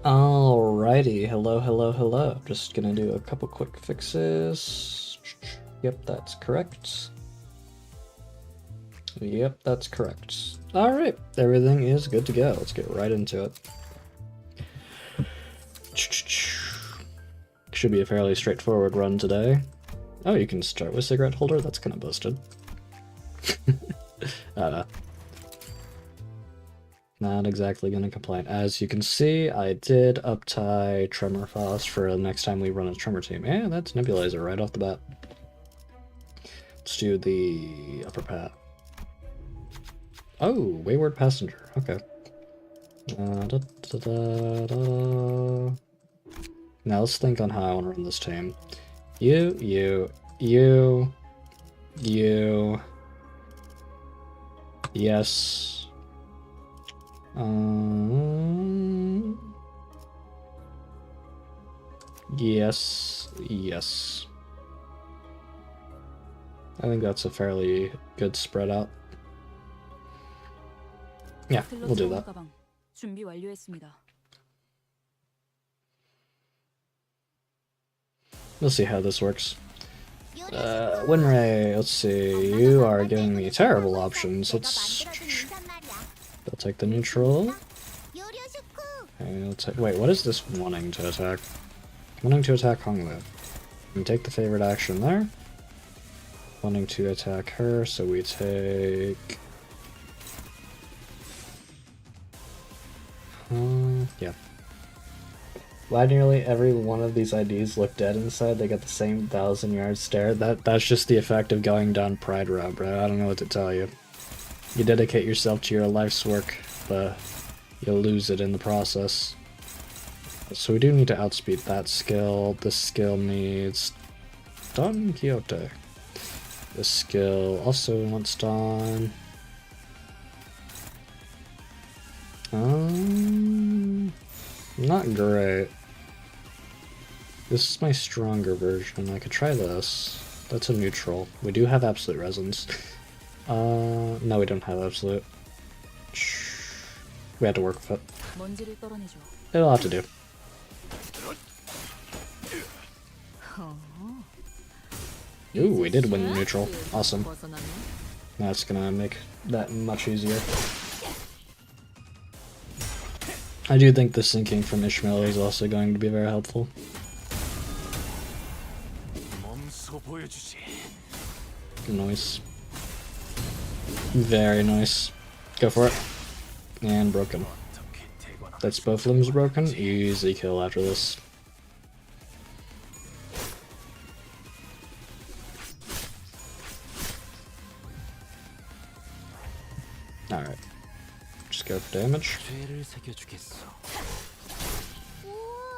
Alrighty, hello, hello, hello. Just gonna do a couple quick fixes. Yep, that's correct. Yep, that's correct. Alright, everything is good to go. Let's get right into it. Should be a fairly straightforward run today. Oh, you can start with cigarette holder? That's kind of busted. Not exactly gonna complain. As you can see, I did uptie Tremor Fast for the next time we run a Tremor team. Yeah, that's Nebulizer right off the bat. Let's do the upper path. Oh, Wayward Passenger. Okay. Now let's think on how I want to run this team. You. Yes. Yes. I think that's a fairly good spread out. Yeah, we'll do that. We'll see how this works. Winray, let's see. You are giving me terrible options. I'll take the neutral. Okay, wait, what is this wanting to attack? Wanting to attack Honglu. We take the favorite action there. Wanting to attack her, so we take... yeah. Why nearly every one of these IDs look dead inside? They got the same 1,000-yard stare. That's just the effect of going down Pride Route, bro. I don't know what to tell you. You dedicate yourself to your life's work, but you'll lose it in the process. So we do need to outspeed that skill. This skill needs Don Quixote. This skill also wants Don. Not great. This is my stronger version. I could try this. That's a neutral. We do have absolute resonance. No, we don't have absolute. We had to work with it. It'll have to do. Ooh, we did win neutral. Awesome. That's gonna make that much easier. I do think the syncing from Ishmael is also going to be very helpful. Nice. Very nice. Go for it. And broken. That's both limbs broken. Easy kill after this. Alright. Just go for damage.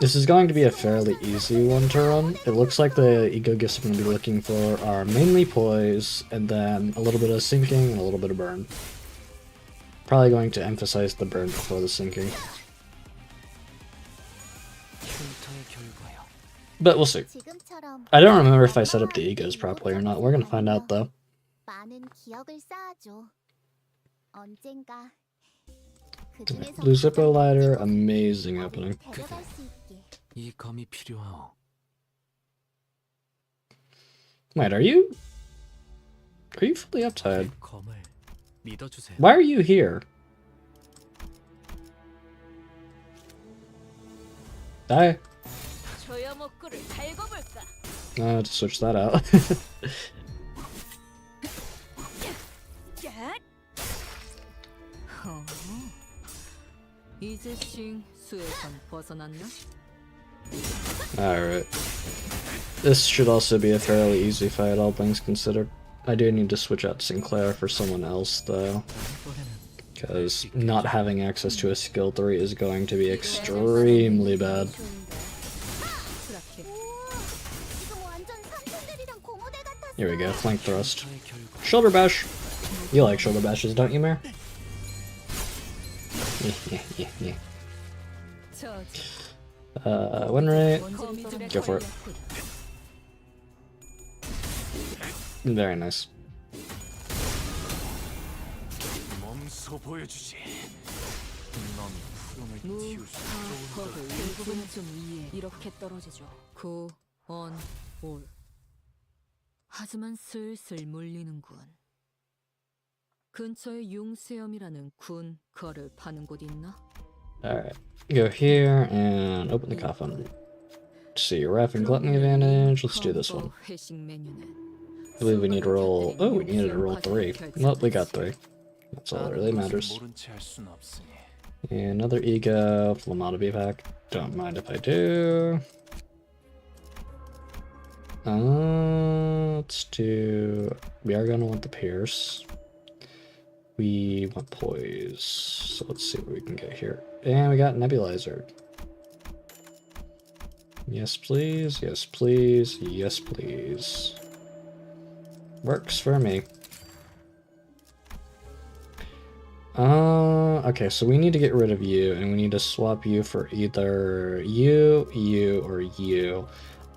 This is going to be a fairly easy one to run. It looks like the ego gifts I'm going to be looking for are mainly Poise, and then a little bit of sinking and a little bit of burn. Probably going to emphasize the burn before the sinking. But we'll see. I don't remember if I set up the egos properly or not. We're going to find out though. Blue Zippo Lighter, amazing opening. Wait, are you fully uptied? Why are you here? Die. To switch that out. Alright. This should also be a fairly easy fight, all things considered. I do need to switch out Sinclair for someone else, though. Because not having access to a skill 3 is going to be extremely bad. Here we go, flank thrust. Shoulder bash! You like shoulder bashes, don't you, Mare? Yeah. Win rate. Go for it. Very nice. 대부분은 좀 위에 이렇게 떨어지죠. 구, 언, 올. 하지만 슬슬 물리는군. 근처에 융수염이라는 군 거를 파는 곳 있나? Alright, go here and open the coffin. See, wrath and gluttony advantage. Let's do this one. I believe we need to roll. Oh, we needed to roll 3. Well, we got 3. That's all that really matters. And another ego, Flamata Beepack. Don't mind if I do. Let's do. We are gonna want the Pierce. We want Poise. So let's see what we can get here. And we got Nebulizer. Yes, please. Yes, please. Yes, please. Works for me. Okay, so we need to get rid of you, and we need to swap you for either you, or you.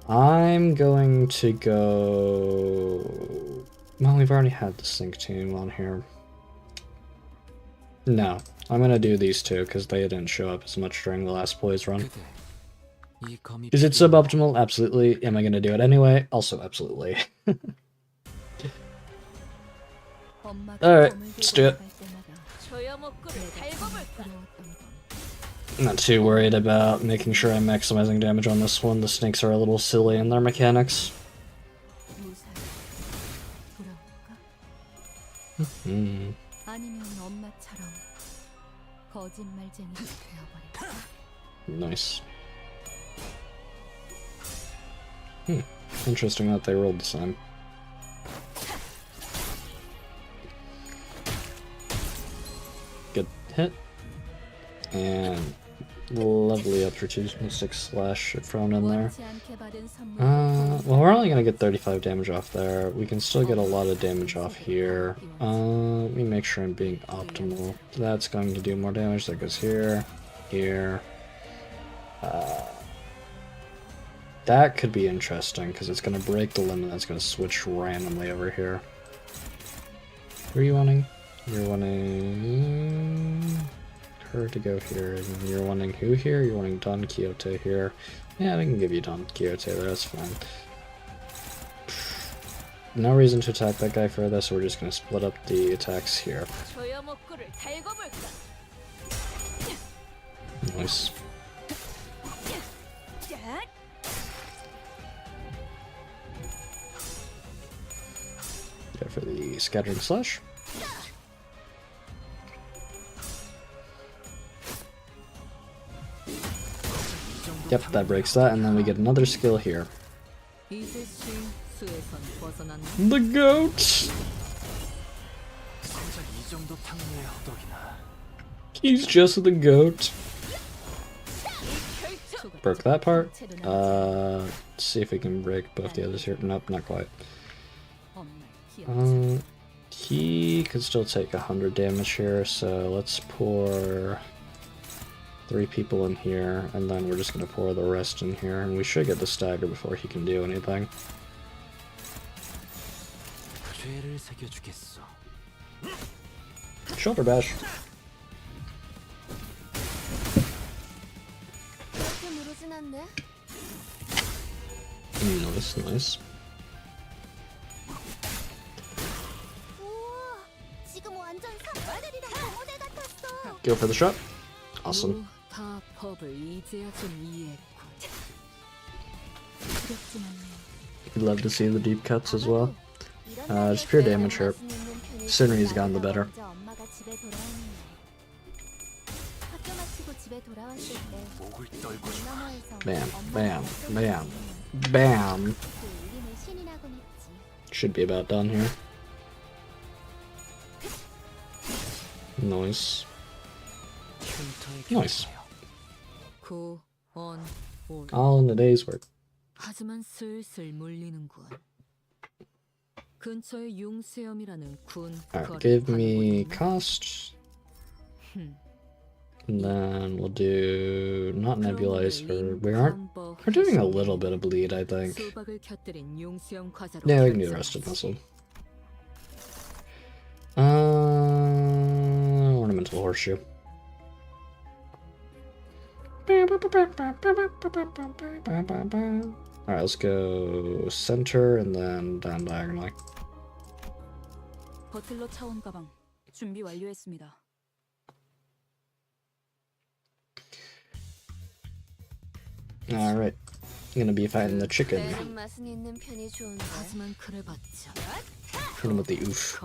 I'm going to go... Well, we've already had the Sync team on here. No, I'm gonna do these two, because they didn't show up as much during the last Poise run. Is it suboptimal? Absolutely. Am I gonna do it anyway? Also, absolutely. Alright, let's do it. I'm not too worried about making sure I'm maximizing damage on this one. The snakes are a little silly in their mechanics. Nice. Interesting that they rolled the same. Good hit. And lovely up for 2.6 slash thrown in there. Well, we're only gonna get 35 damage off there. We can still get a lot of damage off here. Let me make sure I'm being optimal. That's going to do more damage. That goes here, here. That could be interesting because it's gonna break the limit. That's gonna switch randomly over here. Who are you wanting? You're wanting her to go here, and you're wanting who here? You're wanting Don Quixote here. Yeah, we can give you Don Quixote there, that's fine. No reason to attack that guy further, so we're just gonna split up the attacks here. Nice. Go for the Scattering Slash. Yep, that breaks that, and then we get another skill here. The goat! He's just the goat. Broke that part. Let's see if we can break both the others here. Nope, not quite. He could still take 100 damage here, so let's pour 3 people in here, and then we're just going to pour the rest in here, and we should get the stagger before he can do anything. Shoulder bash. Nice, nice. Go for the shot. Awesome. We'd love to see the deep cuts as well. Just pure damage here. The sooner he's gone, the better. Bam, bam, bam, bam. Should be about done here. Nice. Nice. All in a day's work. Alright, give me cost. And then we'll do not nebulizer. We're doing a little bit of bleed, I think. Yeah, we can do the rest of muscle. Ornamental horseshoe. Alright, let's go center and then down diagonally. 버틀러 차원 가방 준비 완료했습니다. Alright, I'm gonna be fighting the chicken. 하지만 그래봤자 Hit him with the oof.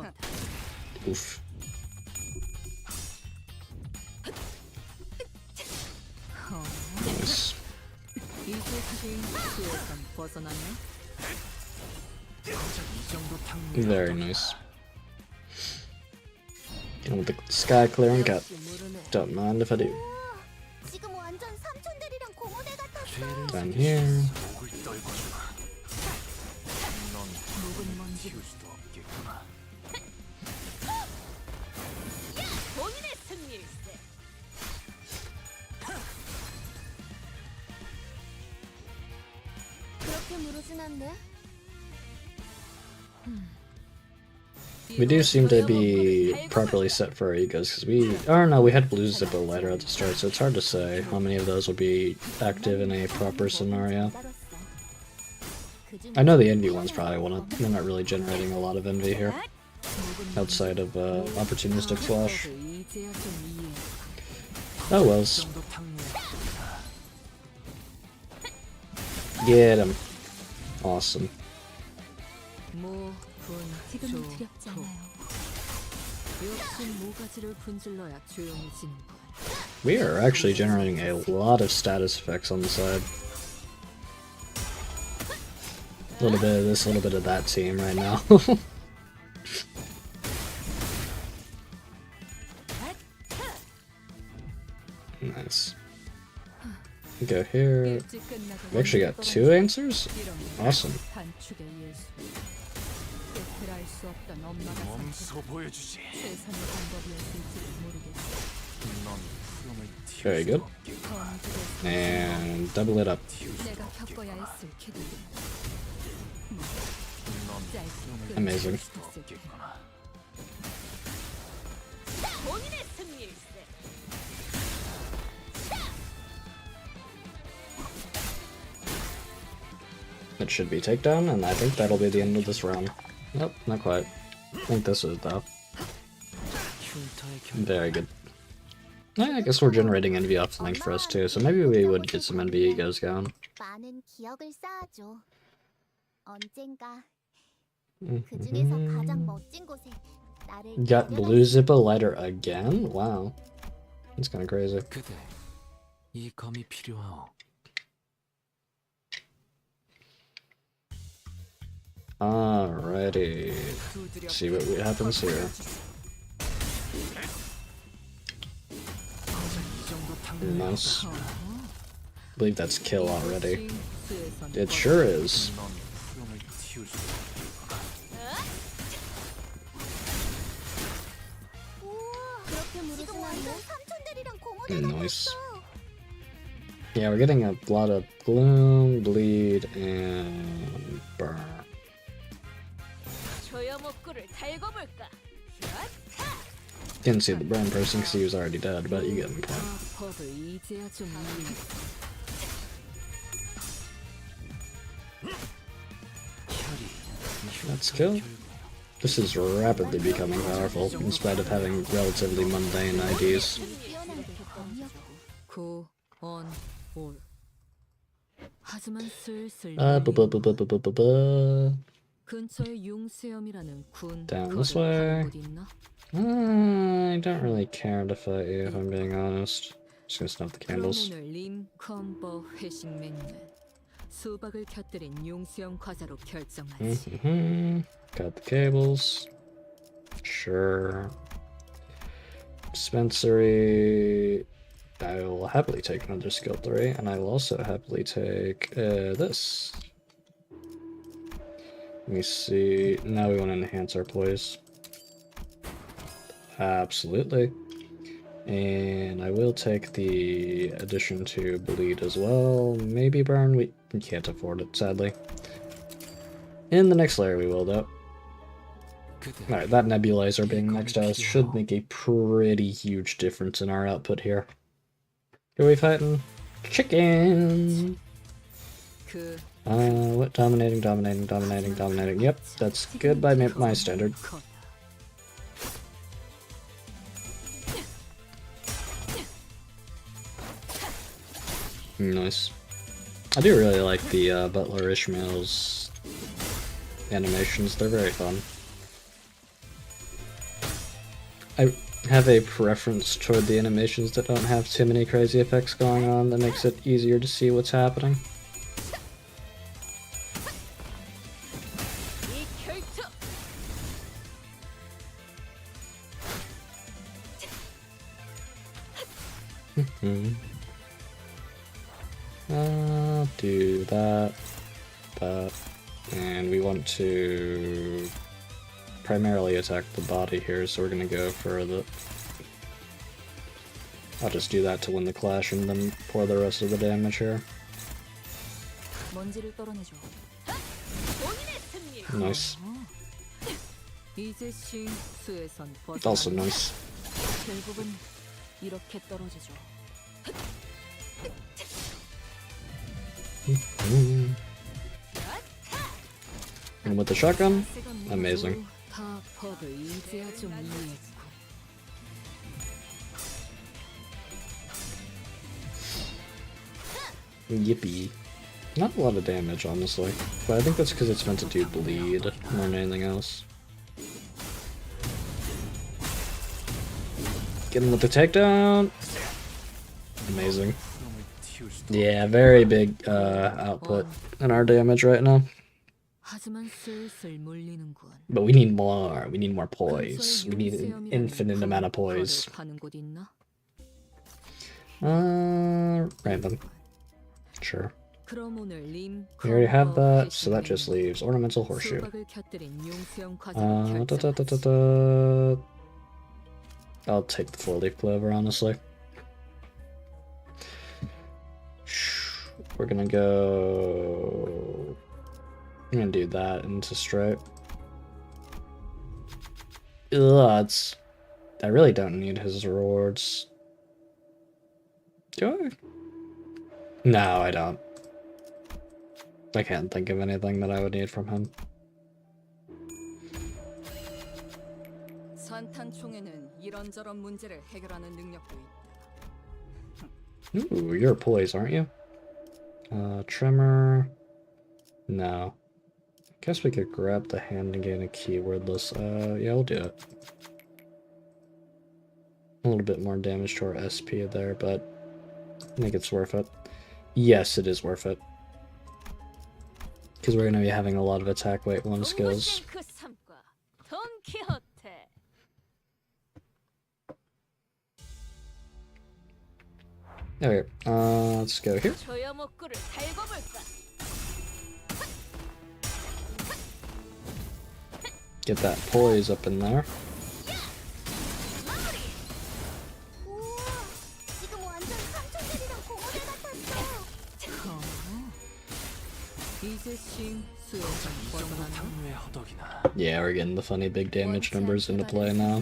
Oof. Nice. 이제 수에선 벗어났나? Very nice. Get him with the sky clearing cut. Don't mind if I do. Down here. We do seem to be properly set for our egos, because we... Oh no, we had blue zippo lighter at the start, so it's hard to say how many of those will be active in a proper scenario. I know the envy one's probably one of... They're not really generating a lot of envy here, outside of opportunistic flash. Oh wells. Get him. Awesome. 지금은 두렵지 않아요. 역시 모가지를 분질러야 조용해지는 걸. We are actually generating a lot of status effects on the side. A little bit of this, a little bit of that team right now. Nice. Go here. We actually got 2 answers? Awesome. Very good. And double it up. Amazing. It should be takedown, and I think that'll be the end of this round. Nope, not quite. I think this is though. Very good. I guess we're generating envy off the link for us too, so maybe we would get some envy egos going. Got blue zippo lighter again? Wow. That's kinda crazy. Alrighty. Let's see what happens here. Nice. I believe that's kill already. It sure is. Nice. Yeah, we're getting a lot of gloom, bleed, and burn. Didn't see the burn person because he was already dead, but you get the point. Let's kill. This is rapidly becoming powerful, in spite of having relatively mundane IDs. Down this way. I don't really care to fight you, if I'm being honest. Just gonna snuff the candles. Got the cables. Sure. Dispensary. I will happily take another skill 3, and I will also happily take this. Let me see. Now we want to enhance our poise. Absolutely. And I will take the addition to bleed as well. Maybe burn. We can't afford it, sadly. In the next layer we will, though. Alright, that nebulizer being next to us should make a pretty huge difference in our output here. Are we fighting? Chicken! 그 What? Dominating. Yep, that's good by my standard. 거다. Nice. I do really like the Butler Ishmael's animations, they're very fun. I have a preference toward the animations that don't have too many crazy effects going on, that makes it easier to see what's happening. 이 결투. Do that, and we want to primarily attack the body here, so we're gonna go for the... I'll just do that to win the clash and then pour the rest of the damage here. 먼지를 떨어내줘. 본인의 승리. Nice. 이제 싱수에선 Also 벗어나. nice. 결국은 이렇게 떨어지죠. And with the shotgun, amazing. 다 법을 이제야 좀 이해했고. Yippee. Not a lot of damage, honestly, but I think that's because it's meant to do bleed more than anything else. Get him with the takedown! Amazing. Yeah, very big output in our damage right now. 하지만 슬슬 물리는군. But we need more. We need more poise. We need an infinite amount of poise. 파는 곳 있나? Random. Sure. 그럼 오늘 림 We already have that, so that just leaves ornamental horseshoe. 수박을 곁들인 용수형 과자를 결정. I'll take the 4-leaf clover, honestly. We're gonna go... I'm gonna do that into stripe. Ugh, it's... I really don't need his rewards. Do I? No, I don't. I can't think of anything that I would need from him. 산탄총에는 이런저런 문제를 해결하는 능력도 있다. Ooh, you're a poise, aren't you? Tremor... No. Guess we could grab the hand and gain a keywordless. Yeah, we'll do it. A little bit more damage to our SP there, but I think it's worth it. Yes, it is worth it. Because we're going to be having a lot of attack weight 1 skills. Okay, let's go here. Get that poise up in there. Yeah, we're getting the funny big damage numbers into play now.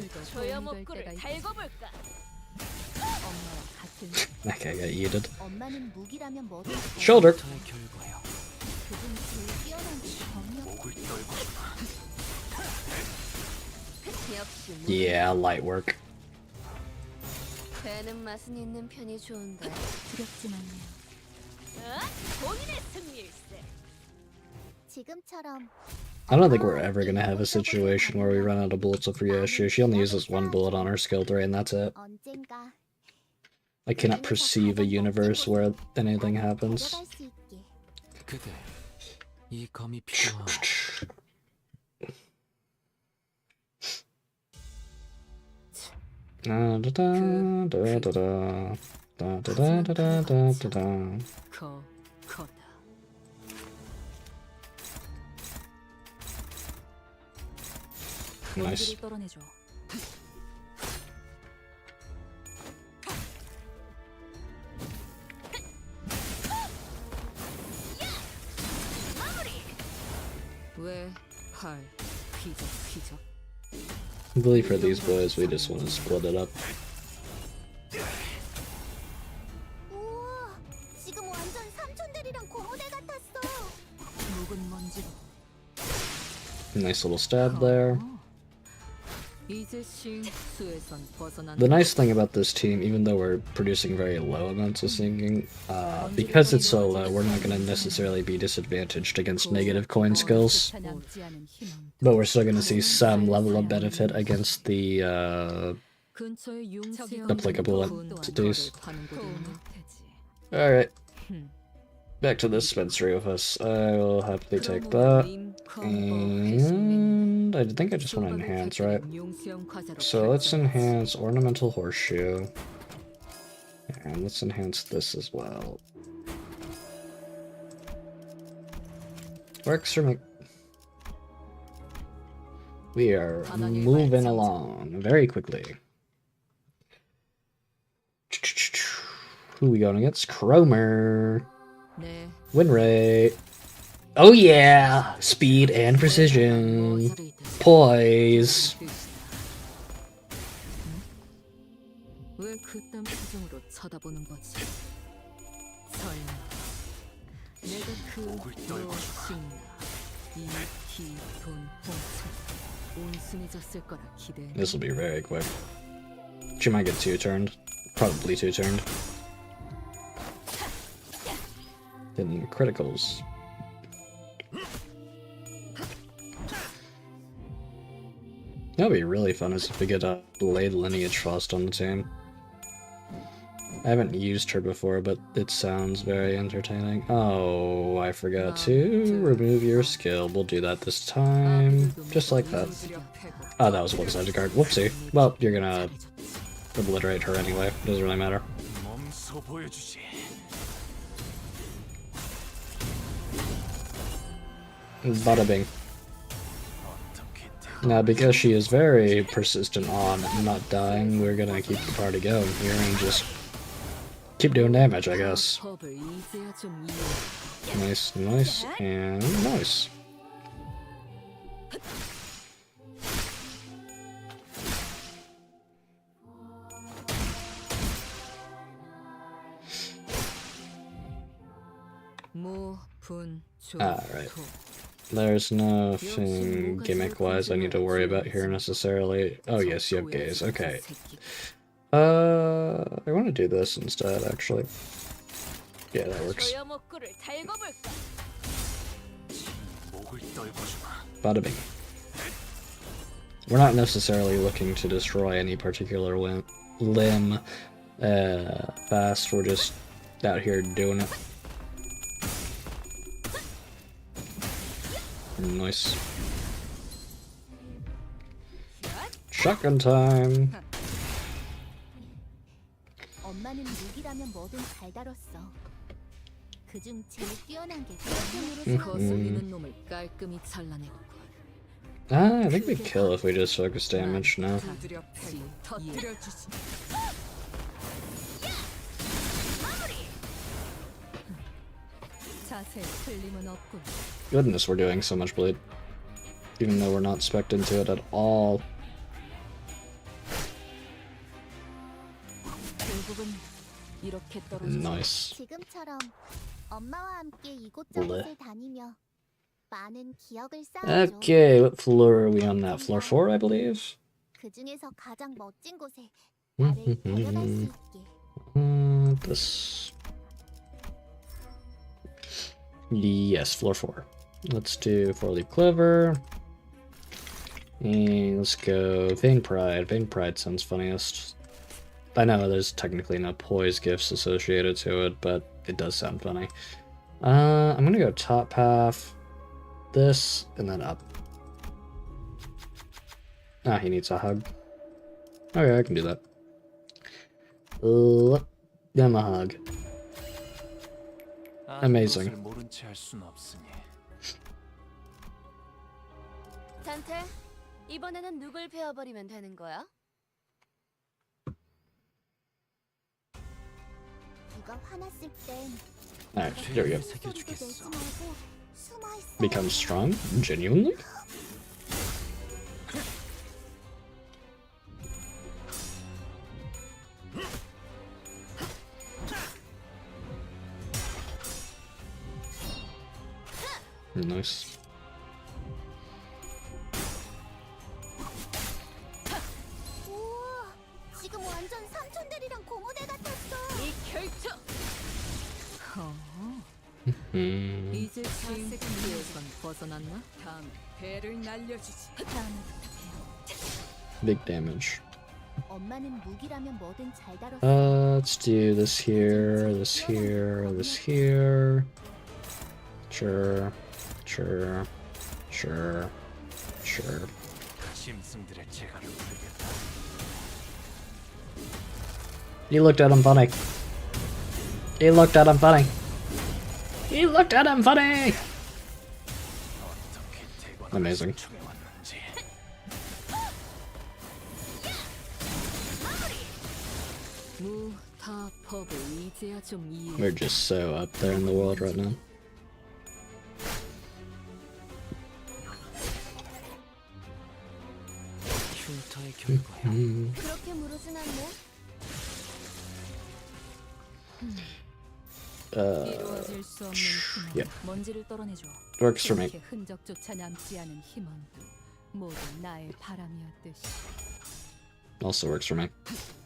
That guy got yeeted. Shoulder! Yeah, light work. I don't think we're ever gonna have a situation where we run out of bullets with Ryoshu. She only uses 1 bullet on her skill 3 and that's it. I cannot perceive a universe where anything happens. Nice. I believe for these boys, we just want to split it up. Nice little stab there. 이제 실수에선 벗어난 The nice thing about this team, even though we're producing very low amounts of sinking, because it's so low, we're not going to necessarily be disadvantaged against negative coin skills, but we're still going to see some level of benefit against the applicable entities. Alright, back to the dispensary with us. I will happily take that, and I think I just want to enhance, right? So let's enhance Ornamental Horseshoe, and let's enhance this as well. Works for me. We are moving along very quickly. Who are we going against? Cromer. Win rate. Oh yeah! Speed and precision. Poise. 왜 그딴 표정으로 쳐다보는 거지? 설마 내가 그 무엇인가 이 기, 돈, 홍차 온순해졌을 거라 기대해. This will be very quick. She might get two-turned. Probably two-turned. Then criticals. That would be really fun is if we get a Blade Lineage Frost on the team. I haven't used her before, but it sounds very entertaining. Oh, I forgot to remove your skill. We'll do that this time. Just like that. Oh, that was a one-sided card. Whoopsie. Well, you're gonna obliterate her anyway. Doesn't really matter. Bada bing. Now, because she is very persistent on not dying, we're gonna keep the party going here and just keep doing damage, I guess. Nice, nice, and nice. Alright. There's nothing gimmick-wise I need to worry about here necessarily. Oh yes, you have gaze. Okay. I want to do this instead, actually. Yeah, that works. Bada bing. We're not necessarily looking to destroy any particular limb fast. We're just out here doing it. Nice. Shotgun time. 엄마는 무기라면 뭐든 잘 다뤘어. 그중 제일 뛰어난 게 거슬리는 놈을 깔끔히 잘라냈고. I think we kill if we just focus damage now. Goodness, we're doing so much bleed. Even though we're not spec'd into it at all. Nice. 지금처럼 엄마와 함께 이곳저곳을 다니며 많은 기억을 Okay, what floor are we on that? Floor 4, I believe? 그중에서 가장 멋진 곳에 나를 데려갈 수 있게. This. Yes, floor 4. Let's do 4-leaf clover. And let's go Vein Pride. Vein Pride sounds funniest. I know there's technically no poise gifts associated to it, but it does sound funny. I'm gonna go top half, this, and then up. Ah, he needs a hug. Okay, I can do that. Give him a hug. Amazing. 잔테, 이번에는 누굴 베어버리면 되는 거야? 누가 화났을 땐 Alright, there we go. Become strong? Genuinely? Nice. 완전 삼촌 대리랑 고모대 같았어. 이 결정. Hmm. 이제 지금에선 벗어났나? 다음 배를 날려주지. 다음부터 배워. Big damage. 엄마는 무기라면 뭐든 잘 다뤘어. Let's do this here, this here, this here. Sure, sure, sure, sure. 짐승들의 재갈을 부르겠다. You looked at him funny. You looked at him funny. You looked at him funny. 어떻게 대관을 Amazing. 충해 왔는지. 무타법을 이제야 좀 이해. We're just so up there in the world right now. 흉터의 결과야. 그렇게 무르진 않네. 이루어질 수 없는 희망. yeah. 먼지를 떨어내줘. Works for me. 그렇게 흔적조차 남지 않은 희망도 모두 나의 바람이었듯이. Also works for me.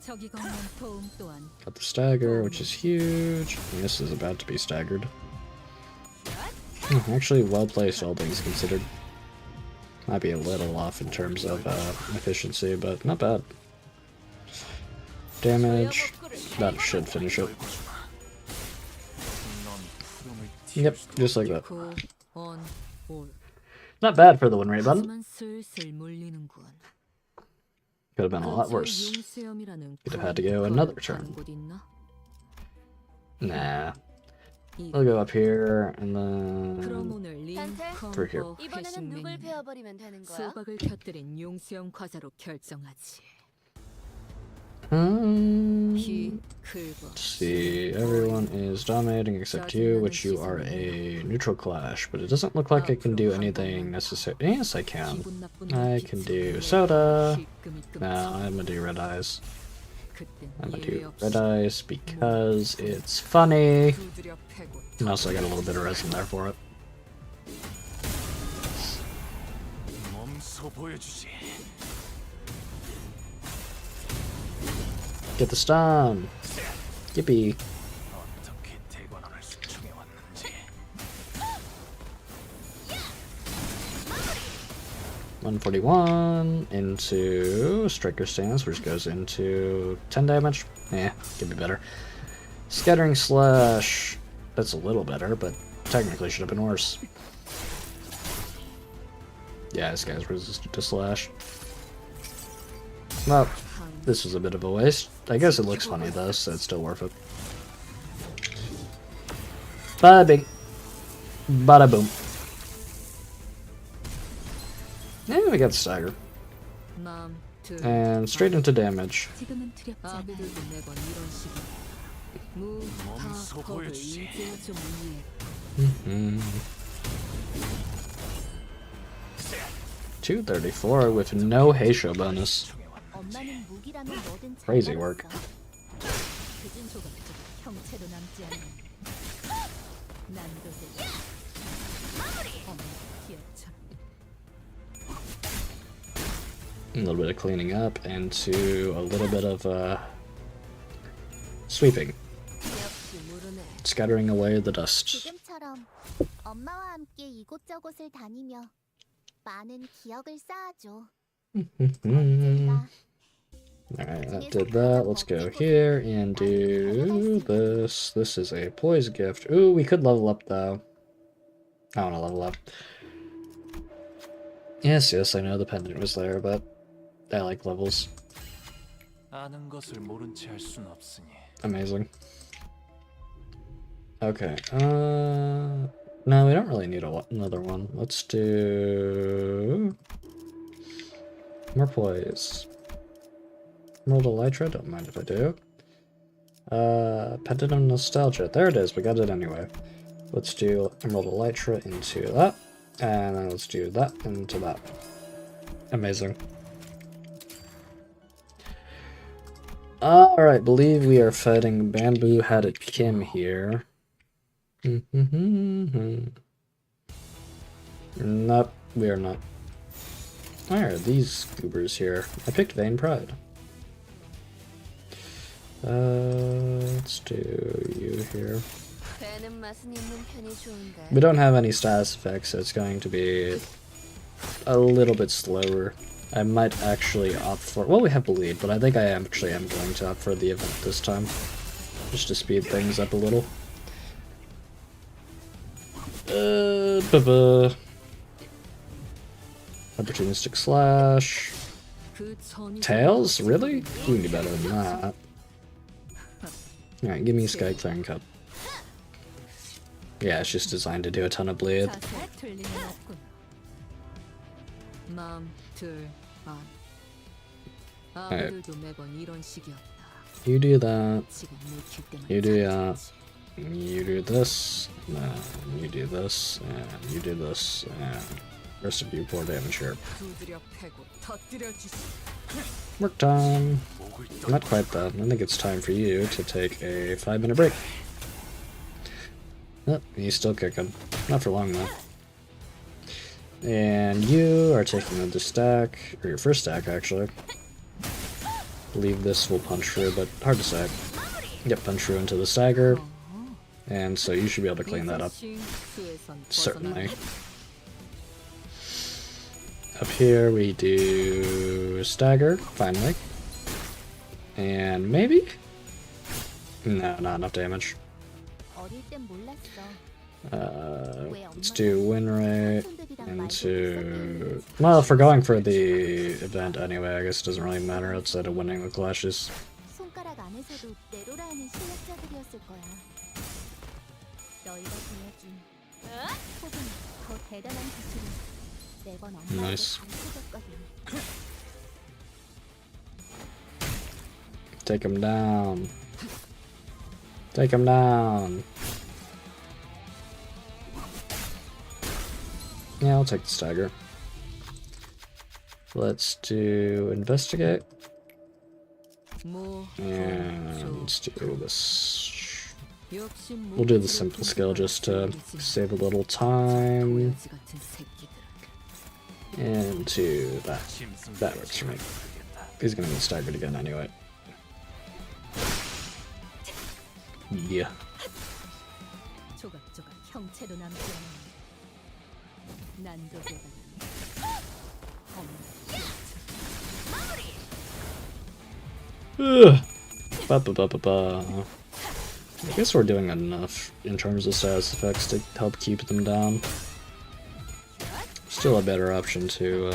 적이 건넨 도움 또한 Got the stagger, which is huge. And this is about to be staggered. Actually, well placed, all things considered. Might be a little off in terms of efficiency, but not bad. Damage. That should finish it. 넌 푸름을 Yep, just like that. 온, 올. Not bad for the win rate button. 하지만 슬슬 물리는군. Could have been a lot 근처에 worse. 융수염이라는 You'd have had to go 큰 another 거를 turn. 파는 곳 있나? Nah. 이- I'll go up here and then 그럼 오늘 Through here. 링컨버 이번에는 회식 누굴 메뉴 베어버리면 되는 거야? 수박을 곁들인 융수염 과자로 결정하지. 히 클버. see, everyone is dominating except you, which you are a neutral clash, but it doesn't look like I can do anything necessary. Yes, I can. 기분 나쁜 I 눈빛 can do 속에 soda. 힐끔힐끔 No, I'm gonna do red eyes. 그땐 I'm gonna 예외 do 없이 red eyes because it's funny. 두드려 패고 And also, I got a little bit of resin there for it. 몸소 보여주지. Get the stun. Yippee. 어떻게 대관원을 수충해 왔는지. 141 into Striker Stance, which goes into 10 damage. Yeah, could be better. Scattering Slash. That's a little better, but technically should have been worse. Yeah, this guy's resistant to Slash. Well, this was a bit of a waste. I guess it looks funny though, so it's still worth it. Bada bing. Bada boom. Yeah, we got the stagger. 마음 들 And straight into damage. 지금은 두렵지 않아. 아비들도 매번 이런 식이야. 몸소 무타법을 보여주지. 이제야 좀 이해. 234 with no Heisho bonus. 충해 왔는지. 엄마는 무기라면 뭐든 잘 Crazy 다뤘어. work. 그진 조각도 형체도 남지 않는 난도들. 어머, 기억처럼. A little bit of cleaning up into a little bit of sweeping. 역시 모르네. Scattering away the dust. 지금처럼 엄마와 함께 이곳저곳을 다니며 많은 기억을 쌓아줘. 언젠가 Alright, that did that. Let's go here and do this. This is a Poise gift. Ooh, we could level up though. I want to level up. Yes, I know the pendant was there, but I like levels. 아는 것을 모른 채 할 순 없으니. Amazing. Okay, no, we don't really need another one. Let's do more Poise. Emerald Elytra, don't mind if I do. Pendant of Nostalgia, there it is, we got it anyway. Let's do Emerald Elytra into that, and then let's do that into that. Amazing. Alright, believe we are fighting Bamboo Hatted Kim here. Nope, we are not. Why are these goobers here? I picked Vain Pride. Let's do you here. We don't have any status effects, so it's going to be a little bit slower. I might actually opt for... Well, we have bleed, but I think I actually am going to opt for the event this time. Just to speed things up a little. Opportunistic slash. Tails? Really? You can do better than that. Alright, give me Sky Clearing Cup. Yeah, it's just designed to do a ton of bleed. 자세에 틀림은 없군. 마음 둘 반. 아무들도 매번 이런 식이었다. You do that. 지금 내킬 때만 You do that. You do this. And you do this. And you do this. And rest of you 4 damage here. 두드려 패고 터뜨려 주시. Work time. Not quite that. I think it's time for you to take a 5-minute break. Oh, he's still kicking. Not for long though. And you are taking another stack, or your first stack actually. Believe this will punch through, but hard to say. Yep, punch through into the stagger. And so you should be able to clean that up. Certainly. Up here we do stagger, finally. And maybe? No, not enough damage. Let's do win rate into... Well, if we're going for the event anyway, I guess it doesn't really matter outside of winning the clashes. 손가락 안에서도 네로라 하는 실력자들이었을 거야. 너희가 보여준 혹은 더 대단한 기술은 매번 엄마에게 Nice. 가르쳐줬거든. Take him down. Take him down. Yeah, I'll take the stagger. Let's do investigate. And let's do this. We'll do the simple skill just to save a little time. And do that. That works for me. He's gonna get staggered again anyway. Yeah. 조각조각 형체도 남지 않는 난도제가 Ba-ba-ba-ba-ba. I guess we're doing enough in terms of status effects to help keep them down. Still a better option to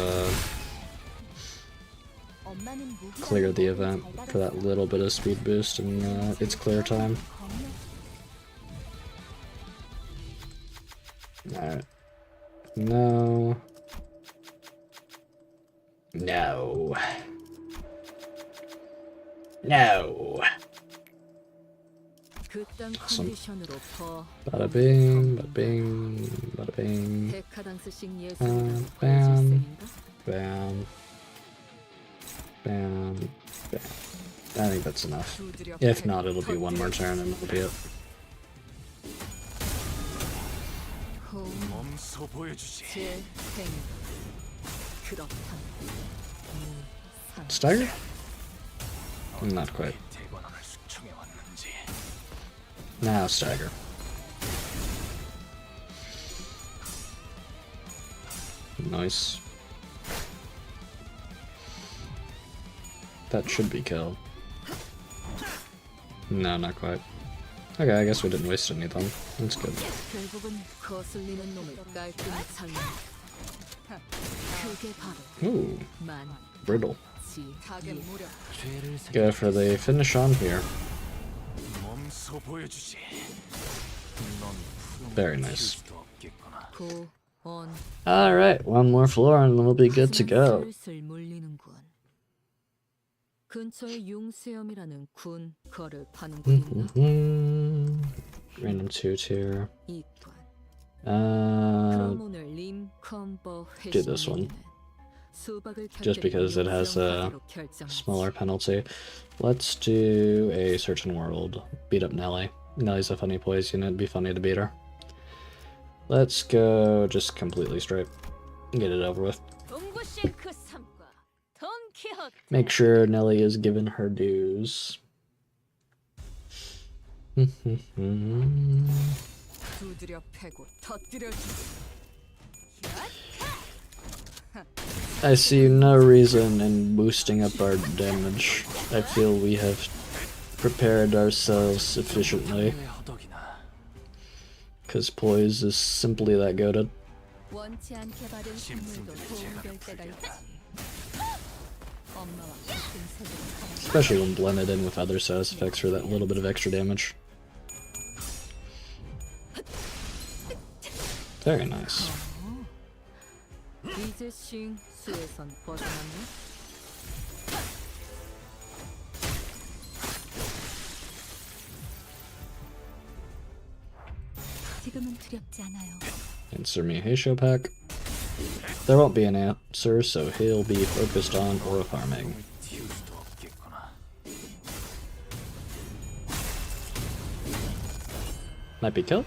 clear the event for that little bit of speed boost in its clear time. Alright. No. No. No. Awesome. Bada bing, bada bing, bada bing. Bam, bam, bam, bam. I think that's enough. If not, it'll be one more turn and it'll be it. Stagger? Not quite. Now stagger. Nice. That should be killed. No, not quite. Okay, I guess we didn't waste anything. That's good. Ooh, brittle. Go for the finish on here. Very nice. Alright, one more floor and then we'll be good to go. Random 2 tier. Do this one. Just because it has a smaller penalty. Let's do a certain world. Beat up Nelly. Nelly's a funny Poise unit, it'd be funny to beat her. Let's go just completely straight. Get it over with. Make sure Nelly is given her dues. 두드려 패고 터뜨려 I see no reason in boosting up our damage. I feel we have prepared ourselves sufficiently. Because Poise is simply that goated. 원치 않게 받은 선물도 도움이 될 때가 있지. 엄마와 같은 세대를 가라. Especially when blended in with other status effects for that little bit of extra damage. Very nice. 이제 싱 수에선 벗어났네. 지금은 두렵지 않아요. Answer me Heisho pack. There won't be an answer, so he'll be focused on aura farming. Might be killed?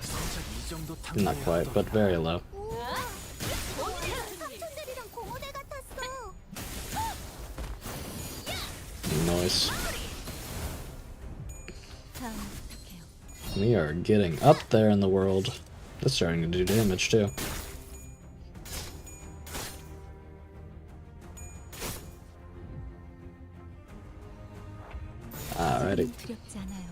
Not quite, but very low. 삼촌들이랑 공원에 같았어. Nice. 다음 부탁해요. We are getting up there in the world. That's starting to do damage too. Alrighty. 두렵지 않아요.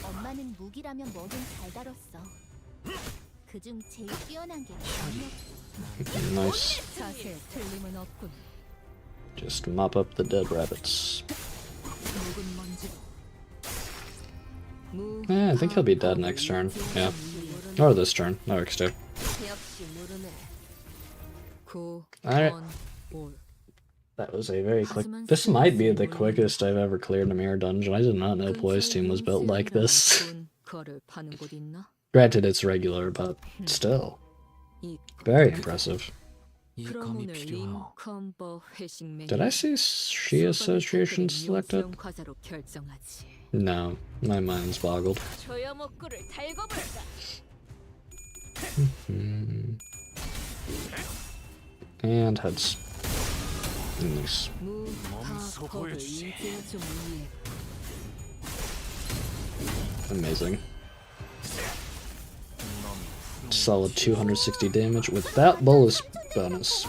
엄마는 무기라면 뭐든 잘 다뤘어. 그중 제일 뛰어난 게 경력. Nice. 자세에 틀림은 없군. Just mop up the dead rabbits. 묵은 먼지로. I think he'll be dead next turn. Yeah. Or this turn. That works too. Alright. That was a very quick... This might be the quickest I've ever cleared a mirror dungeon. I did not know Poise team was built like this. Granted, it's regular, but still. Very impressive. Did I see She Association selected? No, my mind's boggled. And heads. Nice. Amazing. Solid 260 damage with that bolus bonus.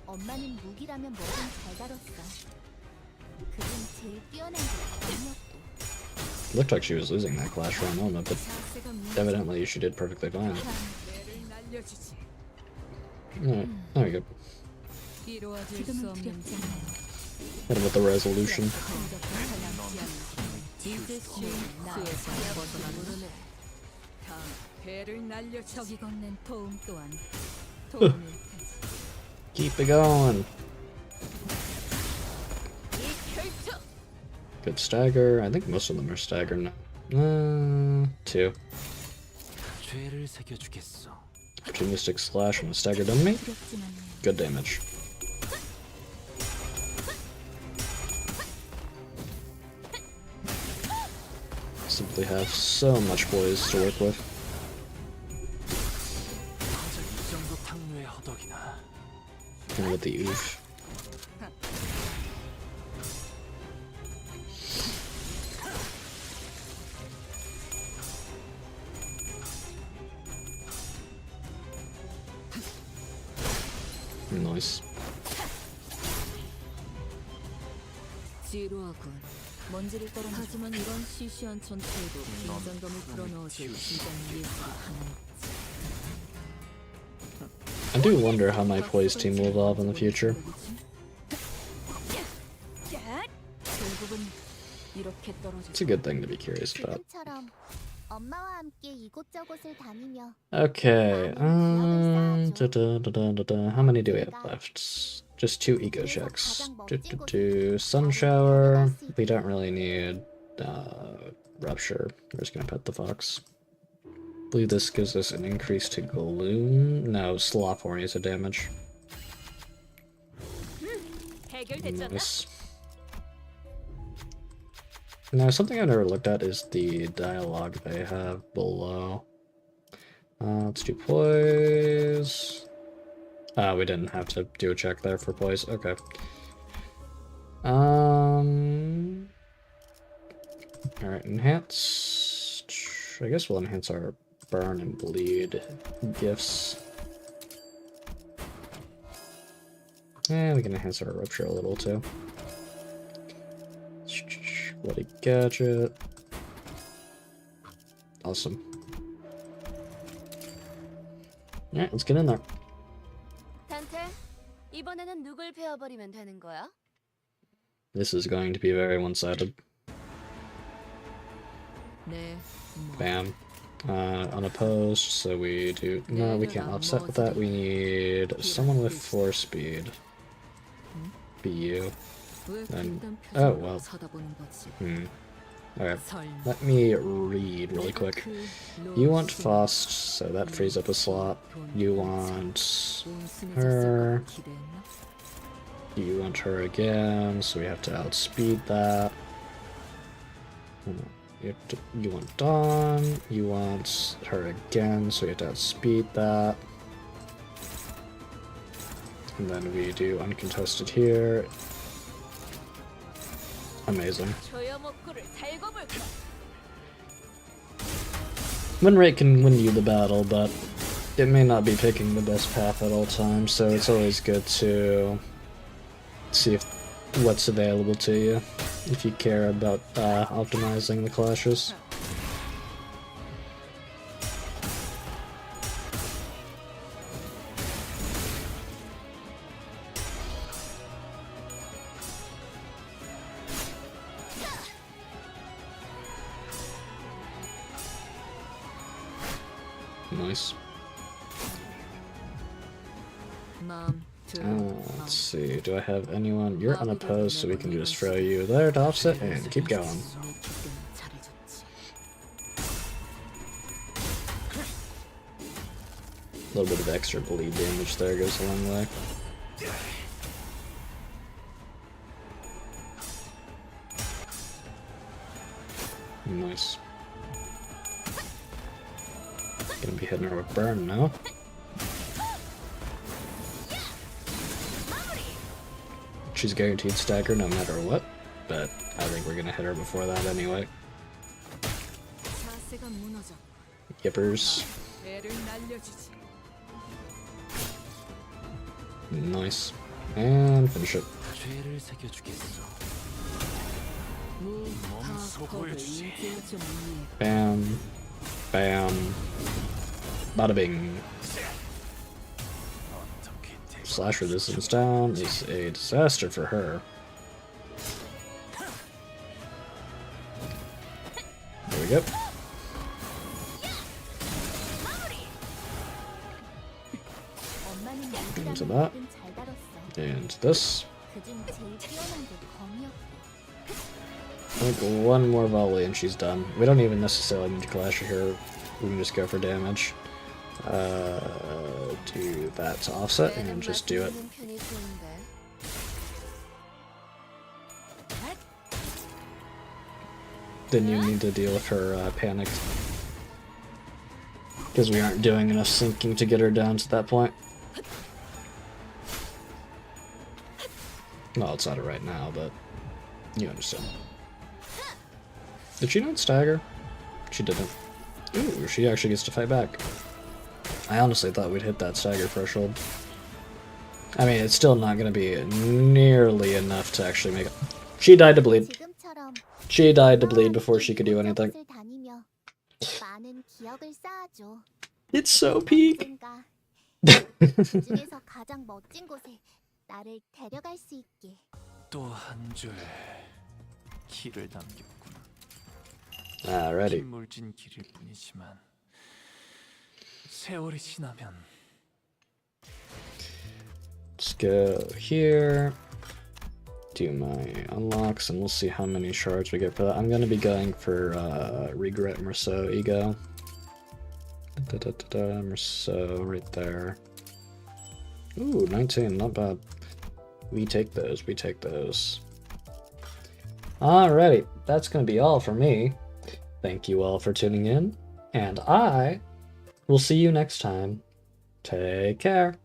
엄마는 무기라면 뭐든 잘 다뤘어. 그중 제일 뛰어난 게 경력도. Looked like she was losing that clash for a moment, but evidently she did perfectly fine. Alright, there we go. 지금은 두렵지 않아요. Hit him with the resolution. 이제 싱 수에서 벗어났네. 다음 배를 날려 적이 건넨 도움 또한 도움일 테지. Keep it going. Good stagger. I think most of them are staggered now. 2. Opportunistic slash from a staggered enemy. Good damage. Simply have so much poise to work with. And with the oof. Nice. 지루하군. 먼지를 떨어. 하지만 이런 시시한 전투에도 긴장감을 불어넣어줄 진정 예술이 하나. I do wonder how my Poise team will evolve in the future. 결국은 이렇게 떨어져. It's a good thing to be curious about. 지금처럼 엄마와 함께 이곳저곳을 다니며. Okay, how many do we have left? Just 2 eco checks. Sun shower. We don't really need Rupture. We're just gonna pet the fox. I believe this gives us an increase to gloom. No, sloth horn is a damage. Nice. Now, something I've never looked at is the dialogue they have below. Let's do Poise. We didn't have to do a check there for Poise. Okay. Alright, enhance. I guess we'll enhance our burn and bleed gifts. And we can enhance our rupture a little too. Bloody gadget. Awesome. Alright, let's get in there. 단테, 이번에는 누굴 베어버리면 되는 거야? This is going to be very one-sided. 네. Bam. Unopposed, so we do... No, we can't offset with that. We need someone with 4 speed. Be you. Then... Oh, well. Okay, let me read really quick. You want Faust, so that frees up a slot. You want her. You want her again, so we have to outspeed that. You want Dawn. You want her again, so we have to outspeed that. And then we do uncontested here. Amazing. Win rate can win you the battle, but it may not be picking the best path at all times, so it's always good to see what's available to you if you care about optimizing the clashes. Nice. Let's see, do I have anyone? You're unopposed, so we can just throw you there to offset and keep going. A little bit of extra bleed damage there goes a long way. Nice. Gonna be hitting her with burn now. She's guaranteed stagger no matter what, but I think we're gonna hit her before that anyway. Yippers. Nice. And finish it. Bam. Bam. Bada bing. Slash resistance down is a disaster for her. There we go. Into that. And this. I think one more volley and she's done. We don't even necessarily need to clash her here. We can just go for damage. Do that to offset and just do it. Then you need to deal with her panic. Because we aren't doing enough syncing to get her down to that point. Well, it's not right now, but you understand. Did she not stagger? She didn't. Ooh, she actually gets to fight back. I honestly thought we'd hit that stagger threshold. I mean, it's still not going to be nearly enough to actually make it. She died to bleed. She died to bleed before she could do anything. It's so peak. Alrighty. Let's go here. do my unlocks, and we'll see how many shards we get for that. I'm gonna be going for Regret Merceau Ego. Merceau right there. Ooh, 19, not bad. We take those, we take those. Alrighty, that's gonna be all for me. Thank you all for tuning in, and I will see you next time. Take care.